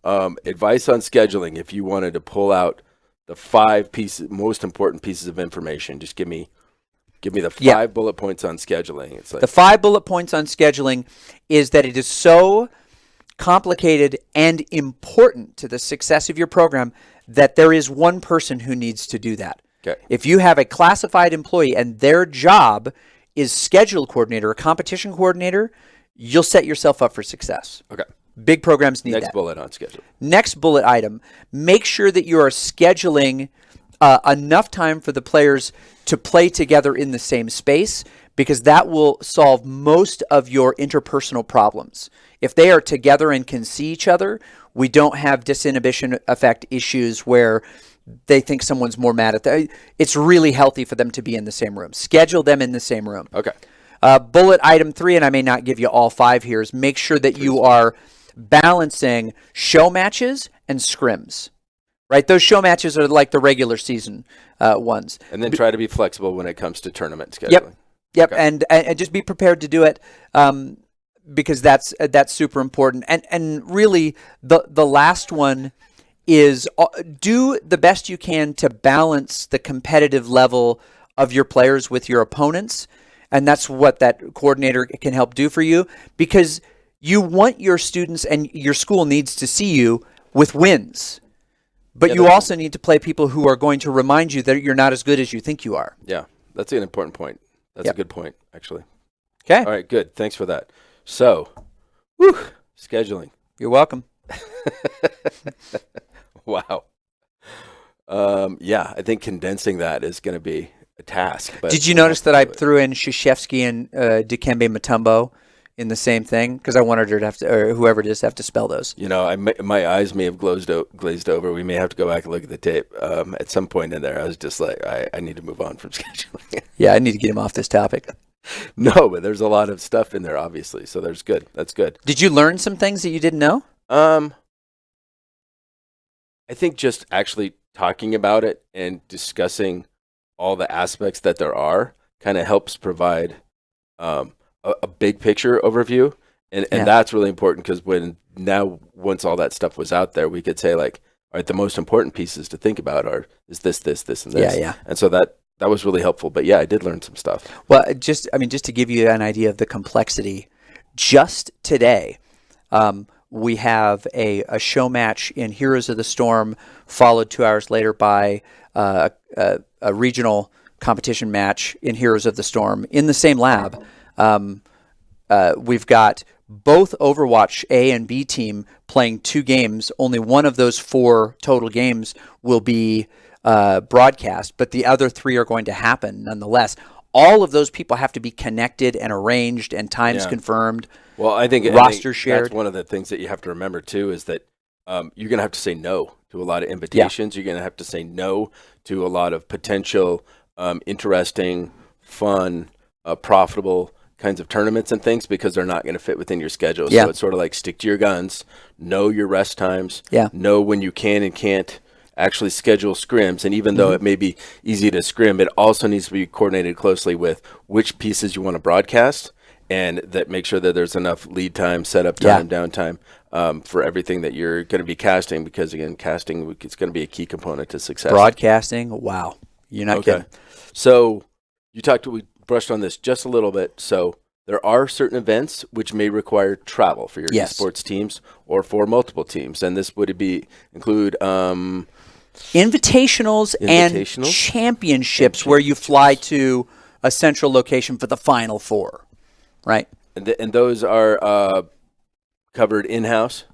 Speaker 1: advice on scheduling: if you wanted to pull out the 5 most important pieces of information, just give me the 5 bullet points on scheduling. It's like
Speaker 2: the 5 bullet points on scheduling is that it is so complicated and important to the success of your program that there is one person who needs to do that.
Speaker 1: Okay.
Speaker 2: If you have a classified employee and their job is schedule coordinator or competition coordinator, you'll set yourself up for success.
Speaker 1: Okay.
Speaker 2: Big programs need that.
Speaker 1: Next bullet on schedule.
Speaker 2: Next bullet item, make sure that you are scheduling enough time for the players to play together in the same space, because that will solve most of your interpersonal problems. If they are together and can see each other, we don't have disinhibition effect issues where they think someone's more mad at them. It's really healthy for them to be in the same room. Schedule them in the same room.
Speaker 1: Okay.
Speaker 2: Bullet item 3, and I may not give you all 5 here, is make sure that you are balancing show matches and scrims. Right? Those show matches are like the regular season ones.
Speaker 1: And then try to be flexible when it comes to tournament scheduling.
Speaker 2: Yep. Okay. And just be prepared to do it, because that's super important. And really, the last one is do the best you can to balance the competitive level of your players with your opponents. And that's what that coordinator can help do for you, because you want your students and your school needs to see you with wins. But you also need to play people who are going to remind you that you're not as good as you think you are.
Speaker 1: Yeah, that's an important point. That's a good point, actually.
Speaker 2: Okay.
Speaker 1: All right, good. Thanks for that. So, scheduling.
Speaker 2: You're welcome.
Speaker 1: Wow. I think condensing that is going to be a task. But
Speaker 2: did you notice that I threw in Krzyzewski and Dikembe Mutombo in the same thing? Because I wanted her to have to, or whoever it is, to have to spell those.
Speaker 1: You know, my eyes may have glazed over. We may have to go back and look at the tape. At some point in there, I was just like, I need to move on from scheduling.
Speaker 2: Yeah, I need to get him off this topic.
Speaker 1: No, but there's a lot of stuff in there, obviously. So that's good.
Speaker 2: Did you learn some things that you didn't know?
Speaker 1: I think just actually talking about it and discussing all the aspects that there are kind of helps provide a big picture overview. And that's really important, because once all that stuff was out there, we could say, like, all right, the most important pieces to think about is this, and this.
Speaker 2: Yeah.
Speaker 1: And so that was really helpful. But yeah, I did learn some stuff.
Speaker 2: Well, just to give you an idea of the complexity, just today, We have a show match in Heroes of the Storm, followed 2 hours later by a regional competition match in Heroes of the Storm in the same lab. We've got both Overwatch A and B team playing 2 games. Only one of those 4 total games will be broadcast, but the other 3 are going to happen nonetheless. All of those people have to be connected and arranged and times confirmed.
Speaker 1: Well, I think
Speaker 2: shared.
Speaker 1: That's one of the things that you have to remember too, is that you're going to have to say no to a lot of invitations. You're going to have to say no to a lot of potential interesting, fun, profitable kinds of tournaments and things, because they're not going to fit within your schedule. So it's sort of like, stick to your guns, know your rest times, know when you can and can't actually schedule scrims. And even though it may be easy to scrim, it also needs to be coordinated closely with which pieces you want to broadcast, and that make sure that there's enough lead time, setup time, downtime for everything that you're going to be casting, because again, casting is going to be a key component to success.
Speaker 2: Broadcasting, wow. You're not kidding.
Speaker 1: So we brushed on this just a little bit. So there are certain events which may require travel for your esports teams or for multiple teams. And this would include
Speaker 2: invitationals and championships where you fly to a central location for the Final Four, right?
Speaker 1: And those are covered in-house.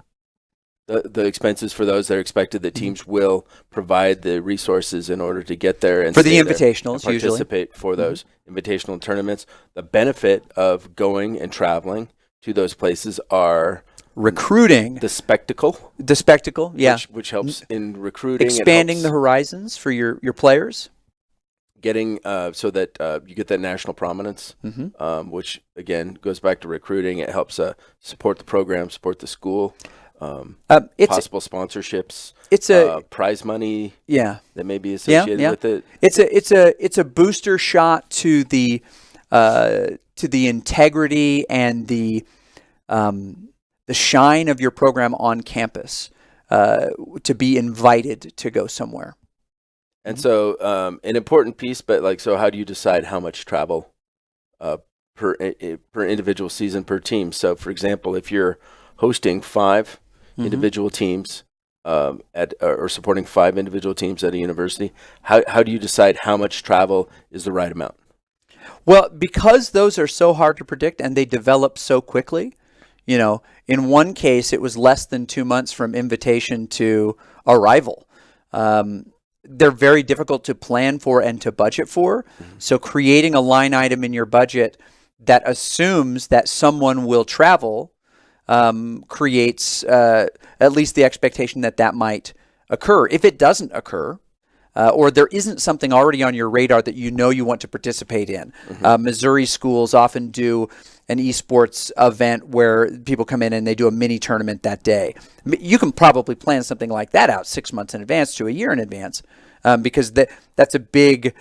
Speaker 1: The expenses for those, they're expected that teams will provide the resources in order to get there and
Speaker 2: for the invitationals,
Speaker 1: and participate for those invitational tournaments. The benefit of going and traveling to those places are
Speaker 2: recruiting,
Speaker 1: the spectacle,
Speaker 2: which
Speaker 1: helps in recruiting,
Speaker 2: expanding the horizons for your players,
Speaker 1: getting so that you get that national prominence, which again goes back to recruiting. It helps support the program, support the school. Possible sponsorships. It's a prize money. That may be associated with it.
Speaker 2: It's a booster shot to the integrity and the shine of your program on campus, to be invited to go somewhere.
Speaker 1: And so an important piece, but so how do you decide how much travel per individual season per team? So for example, if you're hosting 5 individual teams or supporting 5 individual teams at a university, how do you decide how much travel is the right amount?
Speaker 2: Well, because those are so hard to predict and they develop so quickly, in one case it was less than 2 months from invitation to arrival. They're very difficult to plan for and to budget for. So creating a line item in your budget that assumes that someone will travel creates at least the expectation that might occur. If it doesn't occur, or there isn't something already on your radar that you want to participate in. Missouri schools often do an eSports event where people come in and they do a mini tournament that day. You can probably plan something like that out 6 months in advance to a year in advance, because that's a big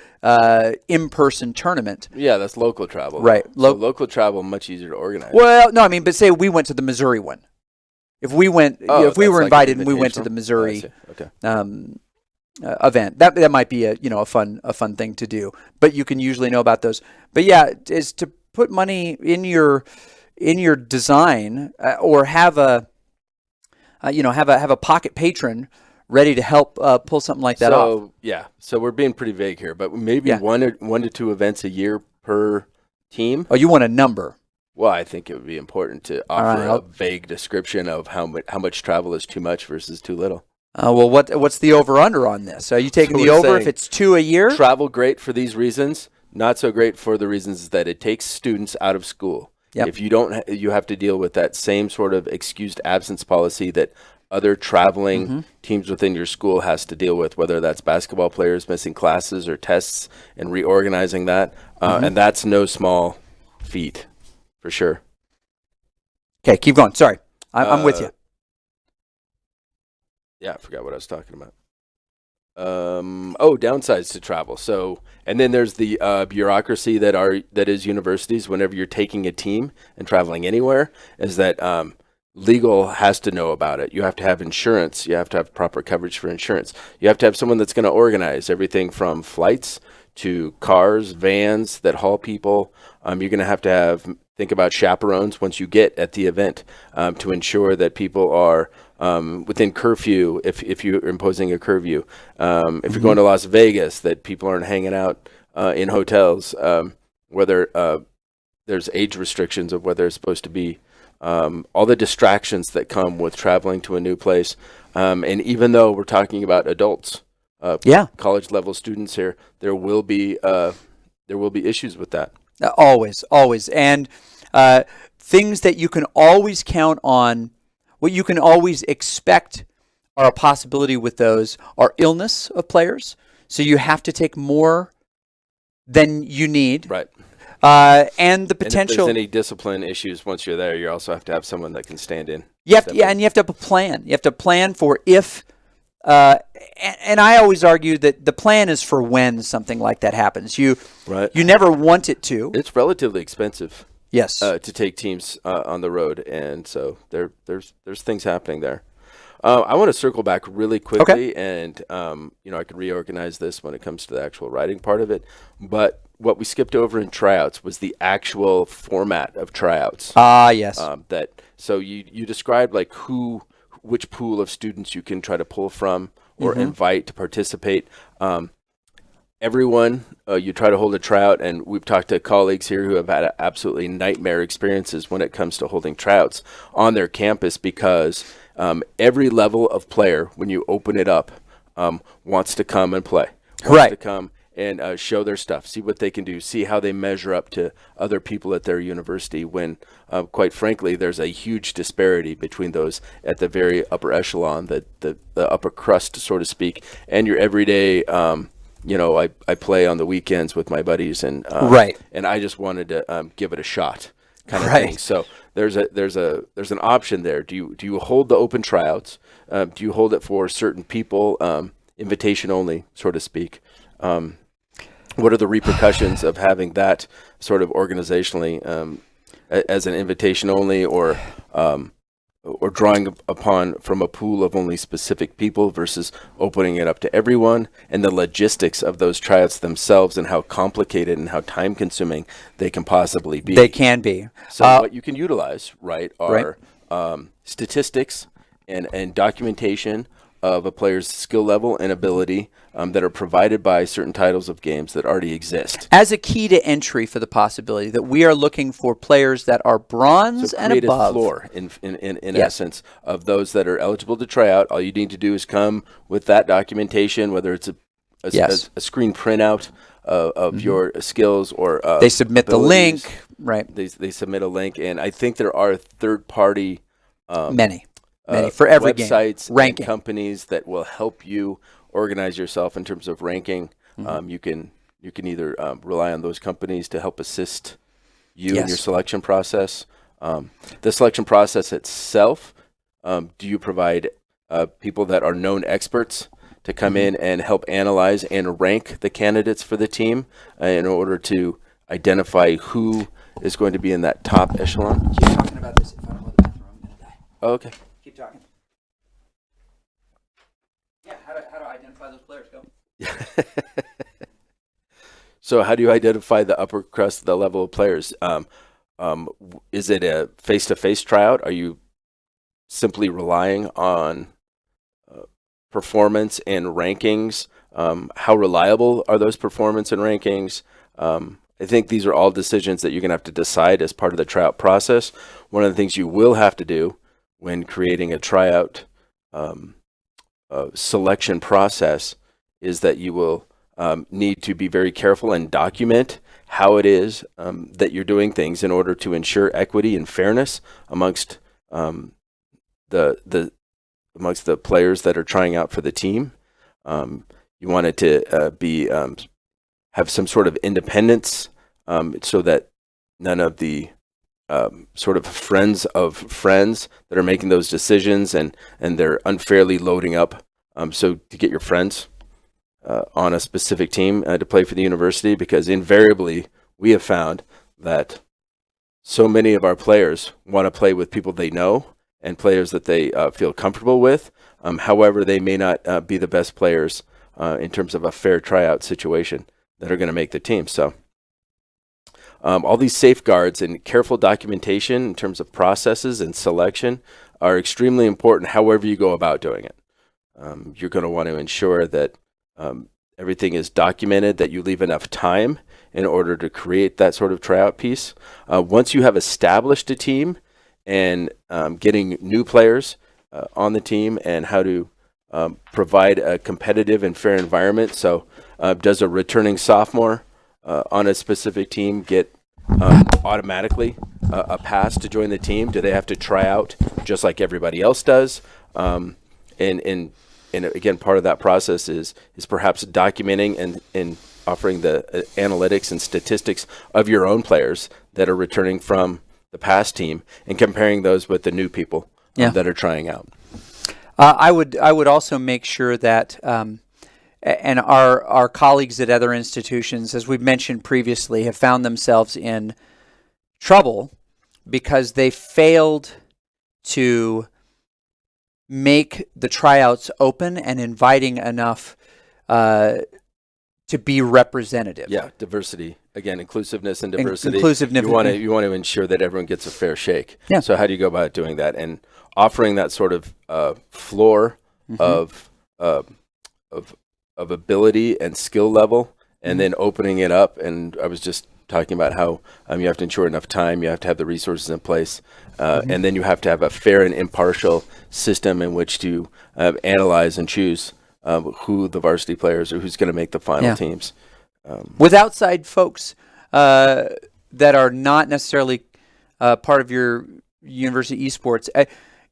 Speaker 2: in-person tournament.
Speaker 1: Yeah, that's local travel.
Speaker 2: Right.
Speaker 1: So local travel, much easier to organize.
Speaker 2: Well, no, but say we went to the Missouri one. If we went, if we were invited and we went to the Missouri event, that might be a fun thing to do. But you can usually know about those. But yeah, is to put money in your design, or have a pocket patron ready to help pull something like that off.
Speaker 1: So we're being pretty vague here, but maybe 1 to 2 events a year per team.
Speaker 2: Oh, you want a number?
Speaker 1: Well, I think it would be important to offer a vague description of how much travel is too much versus too little.
Speaker 2: Well, what's the over-under on this? Are you taking the over if it's 2 a year?
Speaker 1: Travel great for these reasons, not so great for the reasons that it takes students out of school. If you don't, you have to deal with that same sort of excused absence policy that other traveling teams within your school has to deal with, whether that's basketball players missing classes or tests and reorganizing that. And that's no small feat, for sure.
Speaker 2: Okay, keep going. Sorry. I'm with you.
Speaker 1: Yeah, I forgot what I was talking about. Downsides to travel. So, and then there's the bureaucracy that is universities. Whenever you're taking a team and traveling anywhere, is that legal has to know about it. You have to have insurance. You have to have proper coverage for insurance. You have to have someone that's going to organize everything from flights to cars, vans that haul people, You're going to have think about chaperones once you get at the event to ensure that people are within curfew if you're imposing a curfew. If you're going to Las Vegas, that people aren't hanging out in hotels, whether there's age restrictions of whether it's supposed to be, all the distractions that come with traveling to a new place. And even though we're talking about adults, college level students here, there will be issues with that.
Speaker 2: Always. And things that you can always count on, what you can always expect are a possibility with those are illness of players. So you have to take more than you need.
Speaker 1: Right.
Speaker 2: And the potential.
Speaker 1: And if there's any discipline issues once you're there, you also have to have someone that can stand in.
Speaker 2: And you have to have a plan. You have to plan for if. And I always argue that the plan is for when something like that happens. You never want it to.
Speaker 1: It's relatively expensive.
Speaker 2: Yes.
Speaker 1: To take teams on the road, and so there's things happening there. I want to circle back really quickly, and I could reorganize this when it comes to the actual writing part of it. But what we skipped over in tryouts was the actual format of tryouts.
Speaker 2: Yes.
Speaker 1: So you described like which pool of students you can try to pull from or invite to participate. Everyone, you try to hold a tryout, and we've talked to colleagues here who have had absolutely nightmare experiences when it comes to holding tryouts on their campus because every level of player, when you open it up, wants to come and play, wants to come and show their stuff, see what they can do, see how they measure up to other people at their university when, quite frankly, there's a huge disparity between those at the very upper echelon, the upper crust, so to speak, and your everyday, I play on the weekends with my buddies, and and I just wanted to give it a shot kind of thing. So there's an option there. Do you hold the open tryouts? Do you hold it for certain people, invitation only, so to speak? What are the repercussions of having that sort of organizationally as an invitation only, or drawing upon from a pool of only specific people versus opening it up to everyone, and the logistics of those tryouts themselves and how complicated and how time consuming they can possibly be?
Speaker 2: They can be.
Speaker 1: So what you can utilize, are statistics and documentation of a player's skill level and ability that are provided by certain titles of games that already exist.
Speaker 2: As a key to entry for the possibility that we are looking for players that are bronze and above.
Speaker 1: So create a floor, in essence, of those that are eligible to try out. All you need to do is come with that documentation, whether it's a screen printout of your skills, or
Speaker 2: they submit
Speaker 1: abilities.
Speaker 2: The link, right?
Speaker 1: They submit a link, and I think there are third-party
Speaker 2: many for every
Speaker 1: websites
Speaker 2: game. Ranking.
Speaker 1: And companies that will help you organize yourself in terms of ranking. You can either rely on those companies to help assist you in your selection process. The selection process itself, do you provide people that are known experts to come in and help analyze and rank the candidates for the team in order to identify who is going to be in that top echelon?
Speaker 2: Keep talking about this. If I don't go to the bathroom, I'm going to die.
Speaker 1: Oh, okay.
Speaker 2: Keep talking. Yeah, how do I identify those players? Go.
Speaker 1: So how do you identify the upper crust, the level of players? Is it a face-to-face tryout? Are you simply relying on performance and rankings? How reliable are those performance and rankings? I think these are all decisions that you're going to have to decide as part of the tryout process. One of the things you will have to do when creating a tryout selection process is that you will need to be very careful and document how it is that you're doing things in order to ensure equity and fairness amongst the players that are trying out for the team. You want it to have some sort of independence, so that none of the sort of friends of friends that are making those decisions and they're unfairly loading up. So to get your friends on a specific team to play for the university, because invariably we have found that so many of our players want to play with people they know and players that they feel comfortable with. However, they may not be the best players in terms of a fair tryout situation that are going to make the team. So all these safeguards and careful documentation in terms of processes and selection are extremely important however you go about doing it. You're going to want to ensure that everything is documented, that you leave enough time in order to create that sort of tryout piece. Once you have established a team and getting new players on the team and how to provide a competitive and fair environment. So does a returning sophomore on a specific team get automatically a pass to join the team? Do they have to try out just like everybody else does? And again, part of that process is perhaps documenting and offering the analytics and statistics of your own players that are returning from the past team and comparing those with the new people that are trying out.
Speaker 2: I would also make sure that, and our colleagues at other institutions, as we've mentioned previously, have found themselves in trouble because they failed to make the tryouts open and inviting enough to be representative.
Speaker 1: Yeah, diversity. Again, inclusiveness and diversity.
Speaker 2: Inclusiveness.
Speaker 1: You want to ensure that everyone gets a fair shake.
Speaker 2: Yeah.
Speaker 1: So how do you go about doing that? And offering that sort of floor of ability and skill level, and then opening it up. And I was just talking about how you have to ensure enough time, you have to have the resources in place, and then you have to have a fair and impartial system in which to analyze and choose who the varsity players or who's going to make the final teams.
Speaker 2: With outside folks that are not necessarily part of your university esports,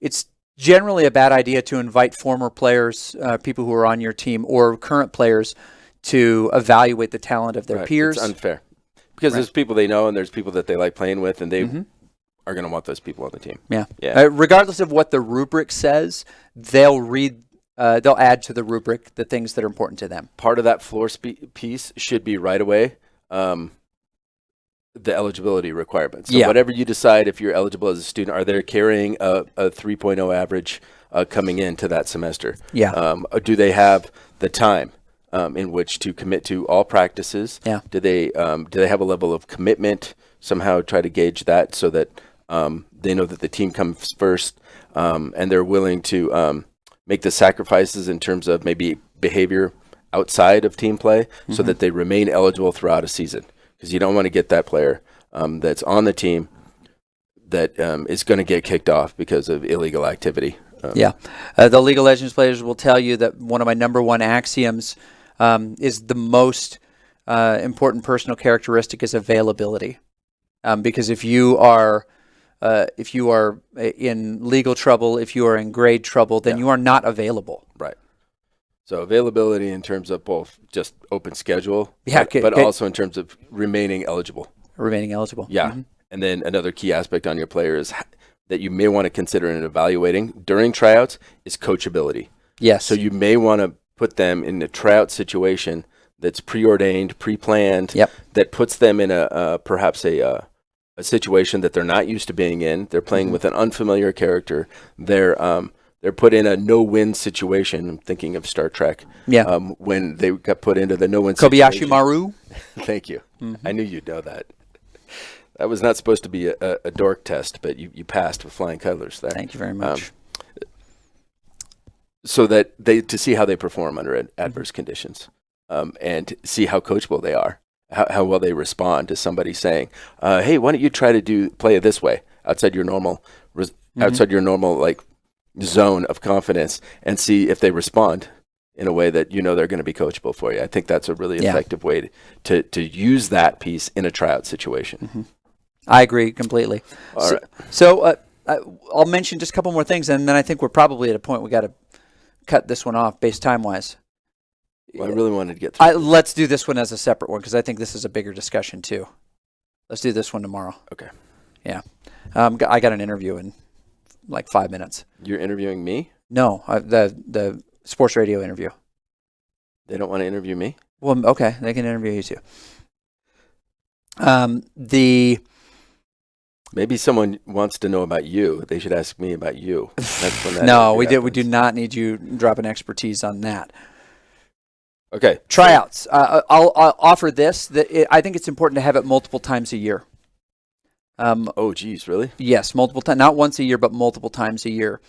Speaker 2: it's generally a bad idea to invite former players, people who are on your team, or current players to evaluate the talent of their peers.
Speaker 1: It's unfair because there's people they know and there's people that they like playing with, and they are going to want those people on the team.
Speaker 2: Regardless of what the rubric says, they'll add to the rubric the things that are important to them. Part
Speaker 1: of that floor piece should be right away the eligibility requirements. So whatever you decide, if you're eligible as a student, are they carrying a 3.0 average coming into that semester? Do they have the time in which to commit to all practices? Do they have a level of commitment? Somehow try to gauge that so that they know that the team comes first, and they're willing to make the sacrifices in terms of maybe behavior outside of team play so that they remain eligible throughout a season. Because you don't want to get that player that's on the team that is going to get kicked off because of illegal activity.
Speaker 2: The League of Legends players will tell you that one of my number one axioms is the most important personal characteristic is availability. Because if you are in legal trouble, if you are in grade trouble, then you are not available.
Speaker 1: Right. So availability in terms of both just open schedule, but also in terms of remaining eligible.
Speaker 2: Mm-hmm.
Speaker 1: And then another key aspect on your player is that you may want to consider in evaluating during tryouts is coachability.
Speaker 2: Yes.
Speaker 1: So you may want to put them in a tryout situation that's preordained, pre-planned, that puts them in perhaps a situation that they're not used to being in. They're playing with an unfamiliar character. They're put in a no-win situation. I'm thinking of Star Trek. When they got put into the no-win situation.
Speaker 2: Kobayashi Maru.
Speaker 1: Thank you. I knew you'd know that. That was not supposed to be a dork test, but you passed with flying colors there.
Speaker 2: Thank you very much.
Speaker 1: So that to see how they perform under adverse conditions, and see how coachable they are, how well they respond to somebody saying, "Hey, why don't you try to play it this way outside your normal like zone of confidence, and see if they respond in a way that they're going to be coachable for you." I think that's a really effective way to use that piece in a tryout situation.
Speaker 2: I agree completely.
Speaker 1: All right.
Speaker 2: So I'll mention just a couple more things, and then I think we're probably at a point we got to cut this one off base time-wise.
Speaker 1: Well, I really wanted to get through
Speaker 2: let's do this one as a separate one because I think this is a bigger discussion too. Let's do this one tomorrow.
Speaker 1: Okay.
Speaker 2: Yeah. I got an interview in like 5 minutes. You're
Speaker 1: interviewing me?
Speaker 2: No, the sports radio interview.
Speaker 1: They don't want to interview me?
Speaker 2: Well, okay, they can interview you too.
Speaker 1: Maybe someone wants to know about you. They should ask me about you. That's when that
Speaker 2: No, we do not need you dropping expertise on that.
Speaker 1: Okay.
Speaker 2: Tryouts. I'll offer this. I think it's important to have it multiple times a year.
Speaker 1: Oh, geez, really?
Speaker 2: Yes, multiple times, not once a year, but multiple times a year,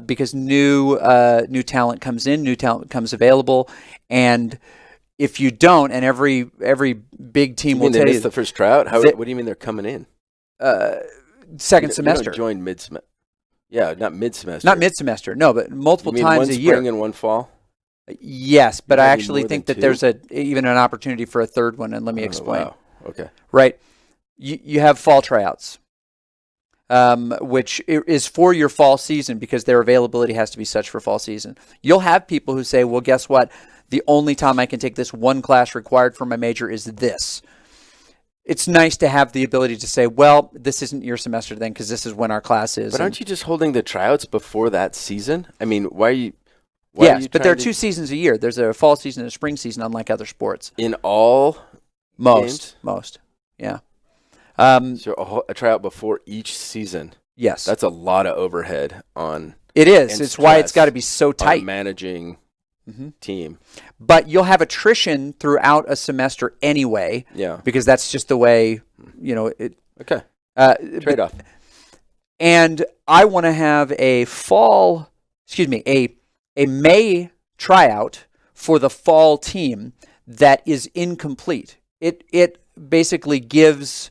Speaker 2: because new talent comes in, new talent becomes available, and if you don't, and every big team will tell you
Speaker 1: they missed the first tryout. What do you mean they're coming in?
Speaker 2: Second semester.
Speaker 1: You don't join mid-semester. Yeah, not mid-semester.
Speaker 2: Not mid-semester. No, but multiple
Speaker 1: you mean
Speaker 2: times
Speaker 1: one
Speaker 2: a year.
Speaker 1: Spring and one fall.
Speaker 2: Yes, but I
Speaker 1: having
Speaker 2: actually
Speaker 1: more
Speaker 2: think
Speaker 1: than
Speaker 2: that there's even an opportunity for a third one, and let me
Speaker 1: Oh,
Speaker 2: explain.
Speaker 1: wow. Okay.
Speaker 2: Right. You have fall tryouts, which is for your fall season because their availability has to be such for fall season. You'll have people who say, well, guess what? The only time I can take this one class required for my major is this. It's nice to have the ability to say, well, this isn't your semester then because this is when our class is.
Speaker 1: But aren't you just holding the tryouts before that season? I mean, why are you...
Speaker 2: Yes, but there are 2 seasons a year. There's a fall season and a spring season, unlike other sports.
Speaker 1: In all games?
Speaker 2: Most, yeah.
Speaker 1: So a tryout before each season.
Speaker 2: Yes.
Speaker 1: That's a lot of overhead on...
Speaker 2: It is. It's why it's got to be so tight.
Speaker 1: Managing team.
Speaker 2: But you'll have attrition throughout a semester anyway.
Speaker 1: Yeah.
Speaker 2: Because that's just the way, it...
Speaker 1: Okay. Trade-off.
Speaker 2: And I want to have a May tryout for the fall team that is incomplete. It basically gives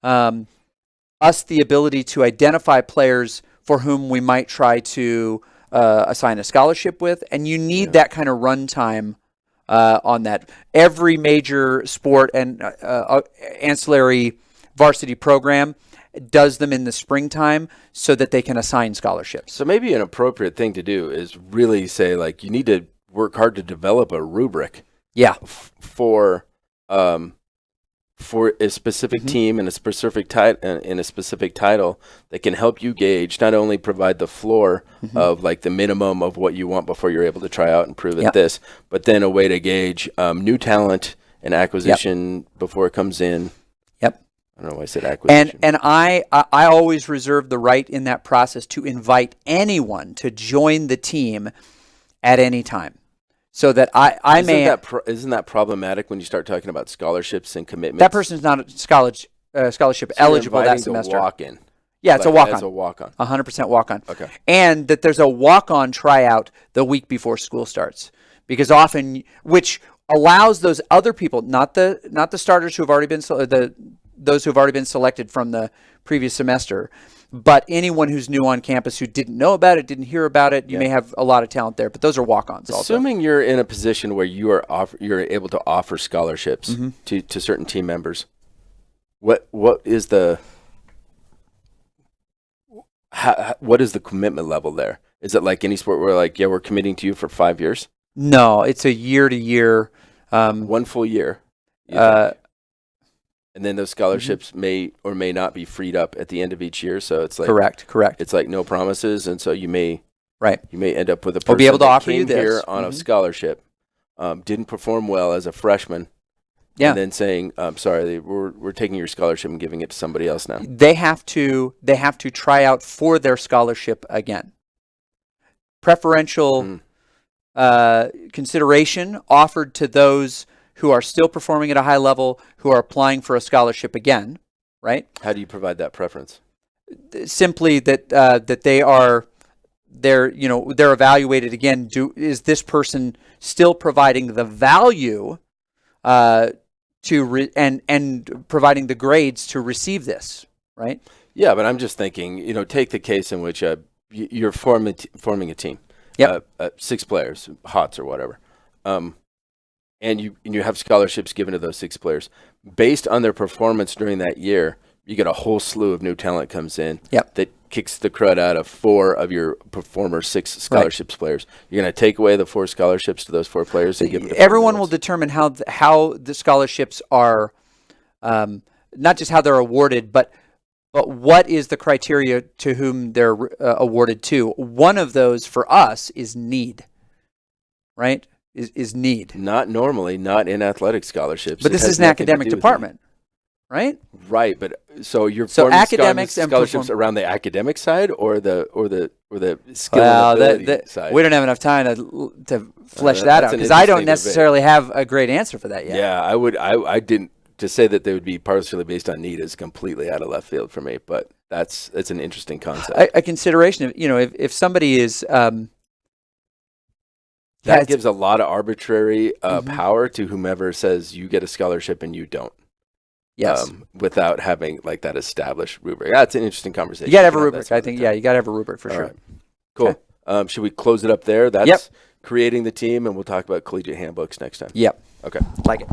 Speaker 2: us the ability to identify players for whom we might try to assign a scholarship with, and you need that kind of runtime on that. Every major sport and ancillary varsity program does them in the springtime so that they can assign scholarships.
Speaker 1: So maybe an appropriate thing to do is really say, like, you need to work hard to develop a rubric.
Speaker 2: Yeah.
Speaker 1: For a specific team and a specific title that can help you gauge, not only provide the floor of like the minimum of what you want before you're able to try out and prove at this, but then a way to gauge new talent and acquisition before it comes in. I don't know why I said acquisition.
Speaker 2: And I always reserve the right in that process to invite anyone to join the team at any time, so that
Speaker 1: isn't that problematic when you start talking about scholarships and commitments?
Speaker 2: That person's not scholarship eligible that semester.
Speaker 1: Walk-in.
Speaker 2: Yeah, it's a walk-on.
Speaker 1: As a walk-on.
Speaker 2: 100% walk-on.
Speaker 1: Okay.
Speaker 2: And that there's a walk-on tryout the week before school starts, because often, which allows those other people, not the starters who have already been those who have already been selected from the previous semester, but anyone who's new on campus who didn't know about it, didn't hear about it. You may have a lot of talent there, but those are walk-ons also.
Speaker 1: Assuming you're in a position where you're able to offer scholarships to certain team members, what is the commitment level there? Is it like any sport where like, we're committing to you for 5 years?
Speaker 2: No, it's a year-to-year.
Speaker 1: 1 full year. And then those scholarships may or may not be freed up at the end of each year. So it's like
Speaker 2: correct.
Speaker 1: It's like no promises, and so you may end up with a person
Speaker 2: we'll be able to
Speaker 1: that
Speaker 2: offer
Speaker 1: came
Speaker 2: you this
Speaker 1: here on a scholarship, didn't perform well as a freshman,
Speaker 2: and
Speaker 1: then saying, sorry, we're taking your scholarship and giving it to somebody else now.
Speaker 2: They have to try out for their scholarship again. Preferential consideration offered to those who are still performing at a high level, who are applying for a scholarship again, right?
Speaker 1: How do you provide that preference?
Speaker 2: Simply that they're evaluated again. Is this person still providing the value and providing the grades to receive this, right?
Speaker 1: Yeah, but I'm just thinking, take the case in which you're forming a team. 6 players, HOTS or whatever. And you have scholarships given to those 6 players. Based on their performance during that year, you get a whole slew of new talent comes in that kicks the crud out of 4 of your former 6 scholarships players. You're going to take away the 4 scholarships to those 4 players and give them to
Speaker 2: everyone will determine how the scholarships are, not just how they're awarded, but what is the criteria to whom they're awarded to. One of those for us is need, right? Is need.
Speaker 1: Not normally, not in athletic scholarships.
Speaker 2: But this is an academic department, right?
Speaker 1: Right, but so you're
Speaker 2: So
Speaker 1: forming
Speaker 2: academics and
Speaker 1: scholarships
Speaker 2: perform-
Speaker 1: around the academic side or the skill and ability side.
Speaker 2: We don't have enough time to flesh that
Speaker 1: that's
Speaker 2: out
Speaker 1: an
Speaker 2: because I don't
Speaker 1: interesting
Speaker 2: necessarily have a great answer for that yet.
Speaker 1: Yeah, I didn't to say that they would be partially based on need is completely out of left field for me, but it's an interesting concept.
Speaker 2: A consideration of if somebody is
Speaker 1: that gives a lot of arbitrary
Speaker 2: Mm-hmm.
Speaker 1: power to whomever says you get a scholarship and you don't.
Speaker 2: Yes.
Speaker 1: Without having like that established rubric. That's an interesting conversation.
Speaker 2: You got to have a rubric. I think, yeah, you got to have a rubric for sure.
Speaker 1: Right. Cool.
Speaker 2: Okay.
Speaker 1: Should we close it up there? That's
Speaker 2: Yep.
Speaker 1: creating the team, and we'll talk about collegiate handbooks next time.
Speaker 2: Yep.
Speaker 1: Okay.
Speaker 2: Like it.